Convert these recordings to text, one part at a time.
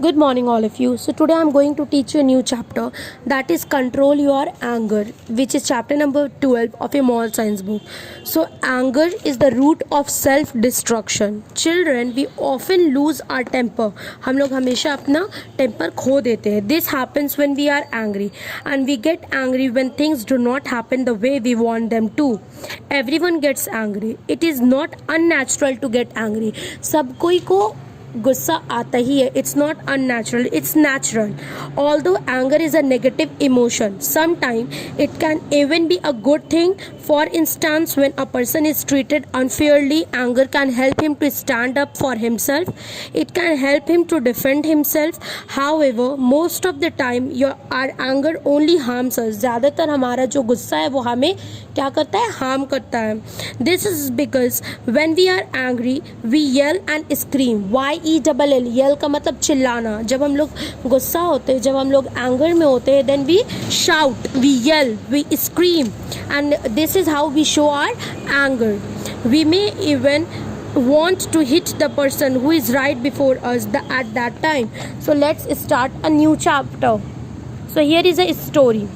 Good morning, all of you. So, today I'm going to teach you a new chapter that is Control Your Anger, which is chapter number 12 of a moral science book. So, anger is the root of self destruction. Children, we often lose our temper. हम लोग हमेशा अपना temper खो देते हैं. This happens when we are angry, and we get angry when things do not happen the way we want them to. Everyone gets angry. It is not unnatural to get angry. सब कोई को गुस्सा आता ही है. It's not unnatural, it's natural. Although anger is a negative emotion, sometime it can even be a good thing. For instance, when a person is treated unfairly, anger can help him to stand up for himself. It can help him to defend himself. However, most of the time our anger only harms us. ज़्यादातर हमारा जो गुस्सा है वो हमें क्या करता है? हार्म करता है. This is because when we are angry we yell and scream. YELL, yell का मतलब चिल्लाना. जब हम लोग गुस्सा होते हैं, जब हम लोग एंगर में होते हैं, then we shout, we yell, we scream, and this is how we show our anger. We may even want to hit the person who is right before us at that time. So let's start a new chapter. So here is a story.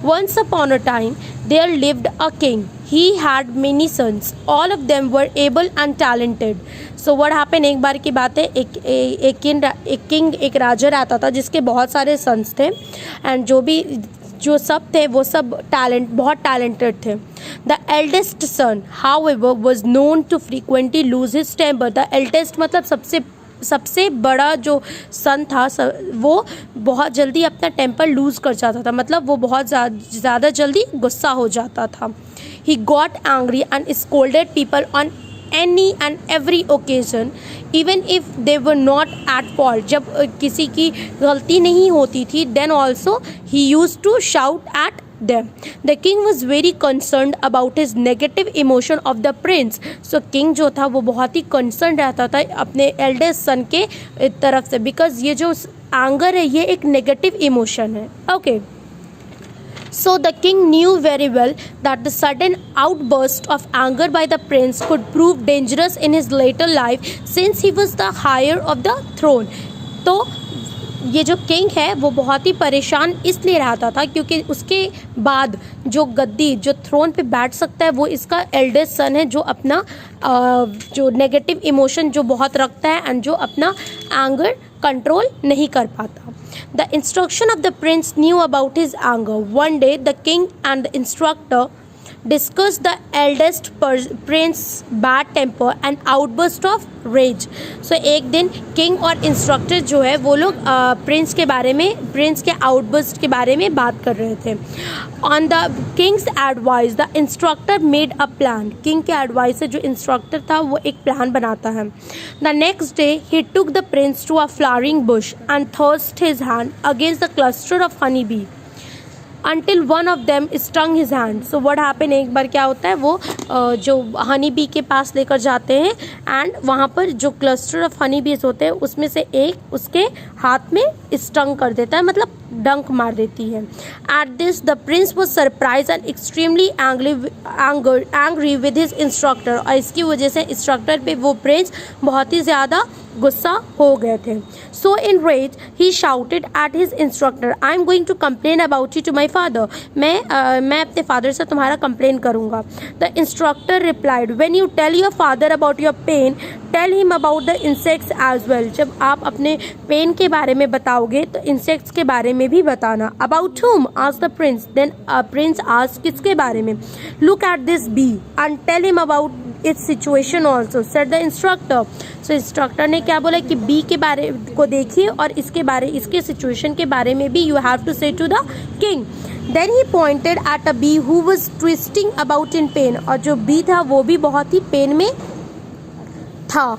Once upon a time there lived a king. He had many sons. All of them were able and talented. So what happened, एक बार की बात है, एक राजा रहता था जिसके बहुत सारे सन्स थे, एंड जो सब थे वो सब बहुत टैलेंटेड थे. The eldest son, however, was known to frequently lose his temper. The eldest मतलब सबसे बड़ा जो सन था वो बहुत जल्दी अपना टेम्पर लूज़ कर जाता था. मतलब वो बहुत ज़्यादा जल्दी गुस्सा हो जाता था. He got angry and scolded people on any and every occasion, even if they were not at fault. जब किसी की गलती नहीं होती थी, then also he used to shout at them. The king was very concerned about his negative emotion of the prince. So king जो था वो बहुत ही concerned रहता था अपने eldest son के तरफ से, because ये जो anger है ये एक negative emotion है. Okay. So the king knew very well that the sudden outburst of anger by the prince could prove dangerous in his later life, since he was the heir of the throne. तो ये जो king है वो बहुत ही परेशान इसलिए रहता था क्योंकि उसके बाद जो गद्दी, जो थ्रोन पे बैठ सकता है, वो इसका एल्डेस्ट सन है, जो अपना जो नेगेटिव इमोशन जो बहुत रखता है एंड जो अपना एंगर कंट्रोल नहीं कर पाता. The instruction of the prince knew about his anger. One day, the king and the instructor discussed the eldest prince's bad temper and outburst of rage. So एक दिन किंग और instructor जो है वो लोग प्रिंस के आउटबर्स्ट के बारे में बात कर रहे थे. On the king's advice, the instructor made a plan. King के एडवाइस से जो इंस्ट्रक्टर था वो एक प्लान बनाता है. The next day, he took the prince to a flowering bush and thrust his hand against the cluster of honey bee until one of them stung his hand. So what happened, एक बार क्या होता है, वो जो honey bee के पास लेकर जाते हैं एंड वहाँ पर जो क्लस्टर ऑफ हनी बीज होते हैं उसमें से एक उसके हाथ में स्टंग कर देता है, मतलब डंक मार देती है. At this the Prince was surprise and extremely angry with his instructor. और इसकी वजह से इंस्ट्रक्टर पे वो प्रिंस बहुत ही ज़्यादा गुस्सा हो गए थे. So in rage he shouted at his instructor, I am going to complain about you to my father. मैं अपने फादर से तुम्हारा कंप्लेन करूँगा. The instructor replied, when you tell your father about your pain, tell him about the insects as well. जब आप अपने pen के बारे में बताओगे तो इंसेक्ट्स के बारे में भी बताना. About whom? Asked the prince. Then prince asked, किसके बारे में? Look at this bee and tell him about its situation also, said the instructor. So instructor ने क्या बोला कि बी के बारे को देखिए और इसके सिचुएशन के बारे में भी you have to say to the king. Then he pointed at a bee who was twisting about in pain. और जो बी था वो भी बहुत ही पेन में था.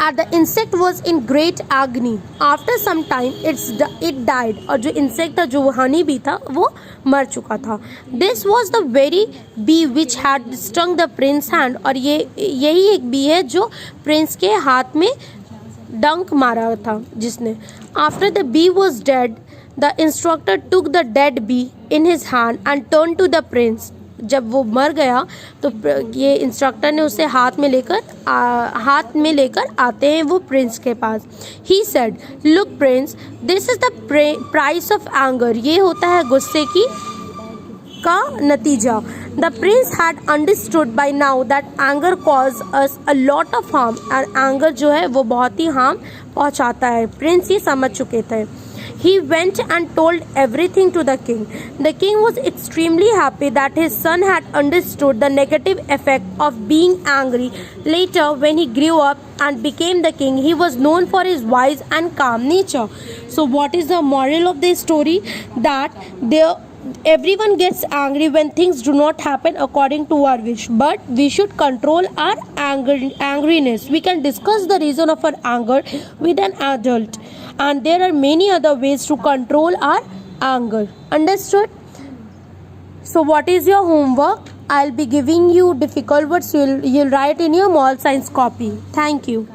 And the insect was in great agony. After some time, it died. और जो insect था, जो honey bee था, वो मर चुका था. This was the very bee which had stung the prince's hand. और यही एक bee है जो प्रिंस के हाथ में डंक मारा था जिसने. After the bee was dead, the instructor took the dead bee in his hand and turned to the prince. जब वो मर गया तो ये इंस्ट्रक्टर ने उसे हाथ में लेकर आते हैं वो प्रिंस के पास. He said, look prince, this is the price of anger. ये होता है गुस्से का नतीजा. The prince had understood by now that anger cause us a lot of harm. और एंगर जो है वो बहुत ही हार्म पहुंचाता है. प्रिंस ये समझ चुके थे. He went and told everything to the king. The king was extremely happy that his son had understood the negative effect of being angry. Later, when he grew up and became the king, he was known for his wise and calm nature. So, what is the moral of this story? That everyone gets angry when things do not happen according to our wish, but we should control our angriness. We can discuss the reason of our anger with an adult, and there are many other ways to control our anger. Understood? So what is your homework? I'll be giving you difficult words. You'll write in your moral science copy. Thank you.